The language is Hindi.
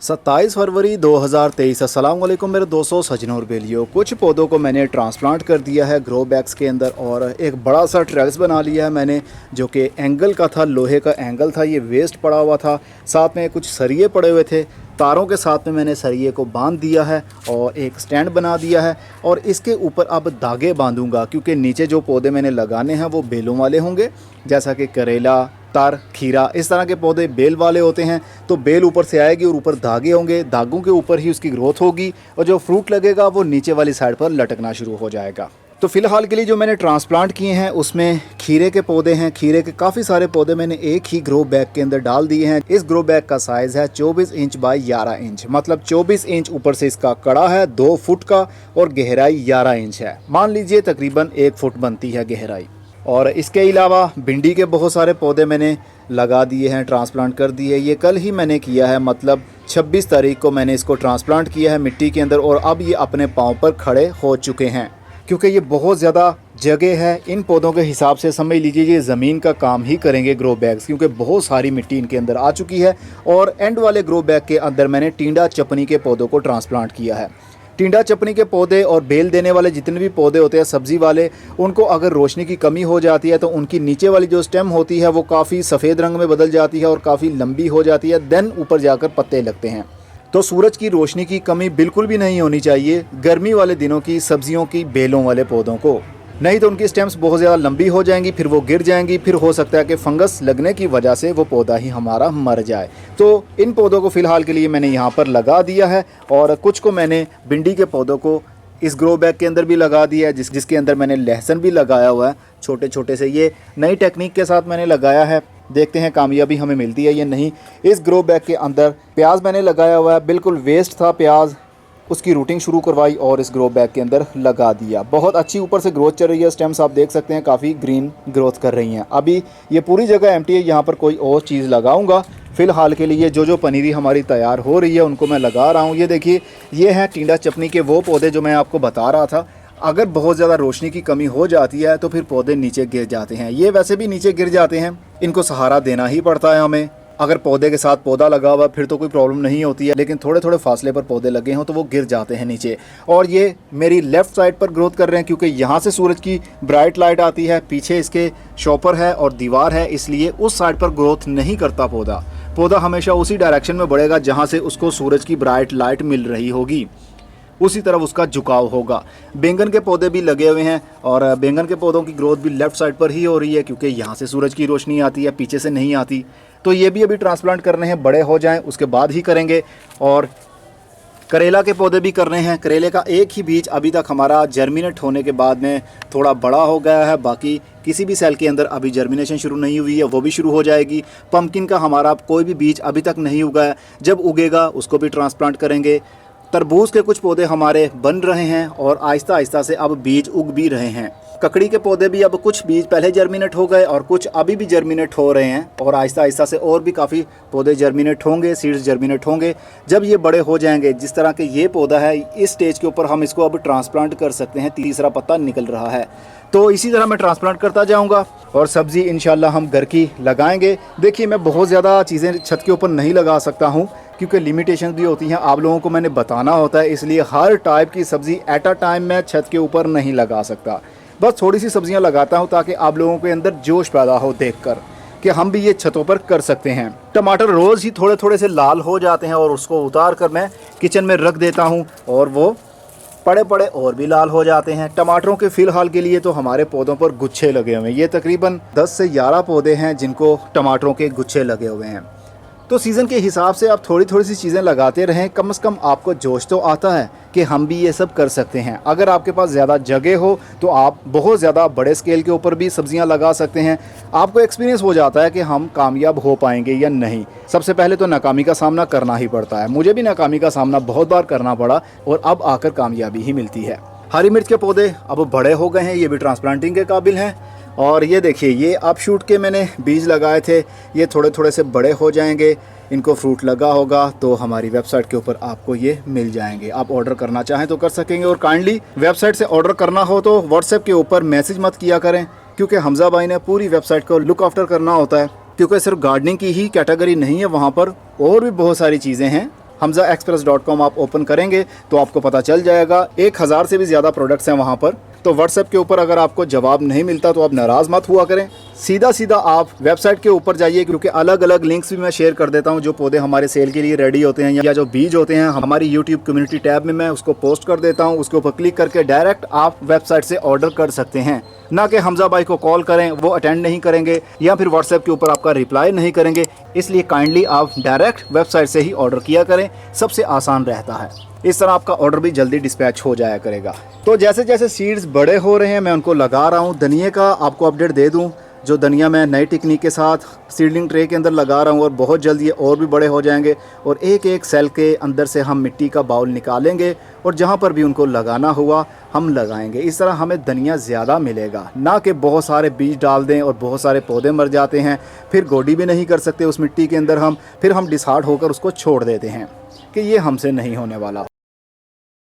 27 फरवरी 2023। अस्सलाम वालेकुम मेरे दोस्तों, सजनों और बेलियों। कुछ पौधों को मैंने ट्रांसप्लांट कर दिया है ग्रो बैग्स के अंदर और एक बड़ा सा ट्रेल्स बना लिया है मैंने, जो कि एंगल का था, लोहे का एंगल था। ये वेस्ट पड़ा हुआ था, साथ में कुछ सरिये पड़े हुए थे। तारों के साथ में मैंने सरिये को बांध दिया है और एक स्टैंड बना दिया है और इसके ऊपर अब धागे बांधूंगा, क्योंकि नीचे जो पौधे मैंने लगाने हैं वो बेलों वाले होंगे, जैसा कि करेला, तार, खीरा, इस तरह के पौधे बेल वाले होते हैं। तो बेल ऊपर से आएगी और ऊपर धागे होंगे, धागों के ऊपर ही उसकी ग्रोथ होगी और जो फ्रूट लगेगा वो नीचे वाली साइड पर लटकना शुरू हो जाएगा। तो फ़िलहाल के लिए जो मैंने ट्रांसप्लांट किए हैं उसमें खीरे के पौधे हैं। खीरे के काफ़ी सारे पौधे मैंने एक ही ग्रो बैग के अंदर डाल दिए हैं। इस ग्रो बैग का साइज़ है 24 इंच बाई 11 इंच, मतलब 24 इंच ऊपर से इसका कड़ा है, 2 फुट का, और गहराई 11 इंच है। मान लीजिए तकरीबन 1 फुट बनती है गहराई। और इसके अलावा भिंडी के बहुत सारे पौधे मैंने लगा दिए हैं, ट्रांसप्लांट कर दिए। ये कल ही मैंने किया है, मतलब 26 तारीख को मैंने इसको ट्रांसप्लांट किया है मिट्टी के अंदर, और अब ये अपने पाँव पर खड़े हो चुके हैं। क्योंकि ये बहुत ज़्यादा जगह है, इन पौधों के हिसाब से समझ लीजिए ये ज़मीन का काम ही करेंगे ग्रो बैग्स, क्योंकि बहुत सारी मिट्टी इनके अंदर आ चुकी है। और एंड वाले ग्रो बैग के अंदर मैंने टिंडा चपनी के पौधों को ट्रांसप्लांट किया है। टिंडा चपनी के पौधे और बेल देने वाले जितने भी पौधे होते हैं सब्ज़ी वाले, उनको अगर रोशनी की कमी हो जाती है तो उनकी नीचे वाली जो स्टेम होती है वो काफ़ी सफ़ेद रंग में बदल जाती है और काफ़ी लंबी हो जाती है, देन ऊपर जाकर पत्ते लगते हैं। तो सूरज की रोशनी की कमी बिल्कुल भी नहीं होनी चाहिए गर्मी वाले दिनों की सब्जियों की बेलों वाले पौधों को, नहीं तो उनकी स्टेम्स बहुत ज़्यादा लंबी हो जाएंगी, फिर वो गिर जाएंगी, फिर हो सकता है कि फंगस लगने की वजह से वो पौधा ही हमारा मर जाए। तो इन पौधों को फ़िलहाल के लिए मैंने यहाँ पर लगा दिया है और कुछ को मैंने भिंडी के पौधों को इस ग्रो बैग के अंदर भी लगा दिया है, जिसके अंदर मैंने लहसुन भी लगाया हुआ है छोटे छोटे से। ये नई टेक्निक के साथ मैंने लगाया है, देखते हैं कामयाबी हमें मिलती है या नहीं। इस ग्रो बैग के अंदर प्याज मैंने लगाया हुआ है, बिल्कुल वेस्ट था प्याज, उसकी रूटिंग शुरू करवाई और इस ग्रो बैग के अंदर लगा दिया। बहुत अच्छी ऊपर से ग्रोथ चल रही है, स्टेम्स आप देख सकते हैं काफ़ी ग्रीन ग्रोथ कर रही हैं। अभी ये पूरी जगह एम्प्टी है, यहाँ पर कोई और चीज़ लगाऊंगा। फ़िलहाल के लिए जो पनीरी हमारी तैयार हो रही है उनको मैं लगा रहा हूँ। ये देखिए, ये हैं टिंडा चपनी के वो पौधे जो मैं आपको बता रहा था। अगर बहुत ज़्यादा रोशनी की कमी हो जाती है तो फिर पौधे नीचे गिर जाते हैं। ये वैसे भी नीचे गिर जाते हैं, इनको सहारा देना ही पड़ता है हमें। अगर पौधे के साथ पौधा लगा हुआ फिर तो कोई प्रॉब्लम नहीं होती है, लेकिन थोड़े थोड़े फासले पर पौधे लगे हों तो वो गिर जाते हैं नीचे। और ये मेरी लेफ़्ट साइड पर ग्रोथ कर रहे हैं, क्योंकि यहाँ से सूरज की ब्राइट लाइट आती है, पीछे इसके शॉपर है और दीवार है, इसलिए उस साइड पर ग्रोथ नहीं करता पौधा। पौधा हमेशा उसी डायरेक्शन में बढ़ेगा जहाँ से उसको सूरज की ब्राइट लाइट मिल रही होगी, उसी तरफ उसका झुकाव होगा। बैंगन के पौधे भी लगे हुए हैं और बैंगन के पौधों की ग्रोथ भी लेफ़्ट साइड पर ही हो रही है, क्योंकि यहाँ से सूरज की रोशनी आती है, पीछे से नहीं आती। तो ये भी अभी ट्रांसप्लांट करने हैं, बड़े हो जाएं उसके बाद ही करेंगे। और करेला के पौधे भी करने हैं। करेले का एक ही बीज अभी तक हमारा जर्मिनेट होने के बाद में थोड़ा बड़ा हो गया है, बाकी किसी भी सेल के अंदर अभी जर्मिनेशन शुरू नहीं हुई है, वो भी शुरू हो जाएगी। पम्पकिन का हमारा कोई भी बीज अभी तक नहीं उगा है, जब उगेगा उसको भी ट्रांसप्लांट करेंगे। तरबूज के कुछ पौधे हमारे बन रहे हैं और आहिस्ता आहिस्ता से अब बीज उग भी रहे हैं। ककड़ी के पौधे भी अब कुछ बीज पहले जर्मिनेट हो गए और कुछ अभी भी जर्मिनेट हो रहे हैं, और आहिस्ता आहिस्ता से और भी काफ़ी पौधे जर्मिनेट होंगे, सीड्स जर्मिनेट होंगे। जब ये बड़े हो जाएंगे, जिस तरह के ये पौधा है, इस स्टेज के ऊपर हम इसको अब ट्रांसप्लांट कर सकते हैं। तीसरा पत्ता निकल रहा है, तो इसी तरह मैं ट्रांसप्लांट करता जाऊंगा और सब्ज़ी इंशाल्लाह हम घर की लगाएंगे। देखिए, मैं बहुत ज़्यादा चीज़ें छत के ऊपर नहीं लगा सकता हूँ, क्योंकि लिमिटेशन भी होती हैं, आप लोगों को मैंने बताना होता है, इसलिए हर टाइप की सब्ज़ी एट अ टाइम मैं छत के ऊपर नहीं लगा सकता। बस थोड़ी सी सब्जियां लगाता हूं ताकि आप लोगों के अंदर जोश पैदा हो देखकर कि हम भी ये छतों पर कर सकते हैं। टमाटर रोज़ ही थोड़े थोड़े से लाल हो जाते हैं और उसको उतार कर मैं किचन में रख देता हूं और वो पड़े पड़े और भी लाल हो जाते हैं। टमाटरों के फ़िलहाल के लिए तो हमारे पौधों पर गुच्छे लगे हुए हैं। ये तकरीबन 10 से 11 पौधे हैं जिनको टमाटरों के गुच्छे लगे हुए हैं। तो सीज़न के हिसाब से आप थोड़ी थोड़ी सी चीज़ें लगाते रहें, कम से कम आपको जोश तो आता है कि हम भी ये सब कर सकते हैं। अगर आपके पास ज़्यादा जगह हो तो आप बहुत ज़्यादा बड़े स्केल के ऊपर भी सब्जियां लगा सकते हैं। आपको एक्सपीरियंस हो जाता है कि हम कामयाब हो पाएंगे या नहीं। सबसे पहले तो नाकामी का सामना करना ही पड़ता है, मुझे भी नाकामी का सामना बहुत बार करना पड़ा और अब आकर कामयाबी ही मिलती है। हरी मिर्च के पौधे अब बड़े हो गए हैं, ये भी ट्रांसप्लांटिंग के काबिल हैं। और ये देखिए, ये अपशूट के मैंने बीज लगाए थे, ये थोड़े थोड़े से बड़े हो जाएंगे, इनको फ्रूट लगा होगा तो हमारी वेबसाइट के ऊपर आपको ये मिल जाएंगे। आप ऑर्डर करना चाहें तो कर सकेंगे। और काइंडली वेबसाइट से ऑर्डर करना हो तो व्हाट्सएप के ऊपर मैसेज मत किया करें, क्योंकि हमजा भाई ने पूरी वेबसाइट को लुक आफ्टर करना होता है, क्योंकि सिर्फ गार्डनिंग की ही कैटेगरी नहीं है, वहाँ पर और भी बहुत सारी चीज़ें हैं hamzaexpress.com आप ओपन करेंगे तो आपको पता चल जाएगा। 1000 से भी ज़्यादा प्रोडक्ट्स हैं वहाँ पर। तो व्हाट्सएप के ऊपर अगर आपको जवाब नहीं मिलता तो आप नाराज़ मत हुआ करें, सीधा आप वेबसाइट के ऊपर जाइए, क्योंकि अलग अलग लिंक्स भी मैं शेयर कर देता हूँ जो पौधे हमारे सेल के लिए रेडी होते हैं या जो बीज होते हैं हमारी यूट्यूब कम्युनिटी टैब में मैं उसको पोस्ट कर देता हूँ। उसके ऊपर क्लिक करके डायरेक्ट आप वेबसाइट से ऑर्डर कर सकते हैं, ना कि हमजा भाई को कॉल करें, वो अटेंड नहीं करेंगे या फिर व्हाट्सएप के ऊपर आपका रिप्लाई नहीं करेंगे। इसलिए काइंडली आप डायरेक्ट वेबसाइट से ही ऑर्डर किया करें, सबसे आसान रहता है। इस तरह आपका ऑर्डर भी जल्दी डिस्पैच हो जाया करेगा। तो जैसे जैसे सीड्स बड़े हो रहे हैं मैं उनको लगा रहा हूँ। धनिए का आपको अपडेट दे दूँ, जो धनिया मैं नई टेक्निक के साथ सीडलिंग ट्रे के अंदर लगा रहा हूँ और बहुत जल्दी ये और भी बड़े हो जाएंगे और एक एक सेल के अंदर से हम मिट्टी का बाउल निकालेंगे और जहाँ पर भी उनको लगाना हुआ हम लगाएंगे। इस तरह हमें धनिया ज़्यादा मिलेगा, ना कि बहुत सारे बीज डाल दें और बहुत सारे पौधे मर जाते हैं, फिर गोडी भी नहीं कर सकते उस मिट्टी के अंदर हम, फिर हम डिसहार्ड होकर उसको छोड़ देते हैं कि ये हमसे नहीं होने वाला।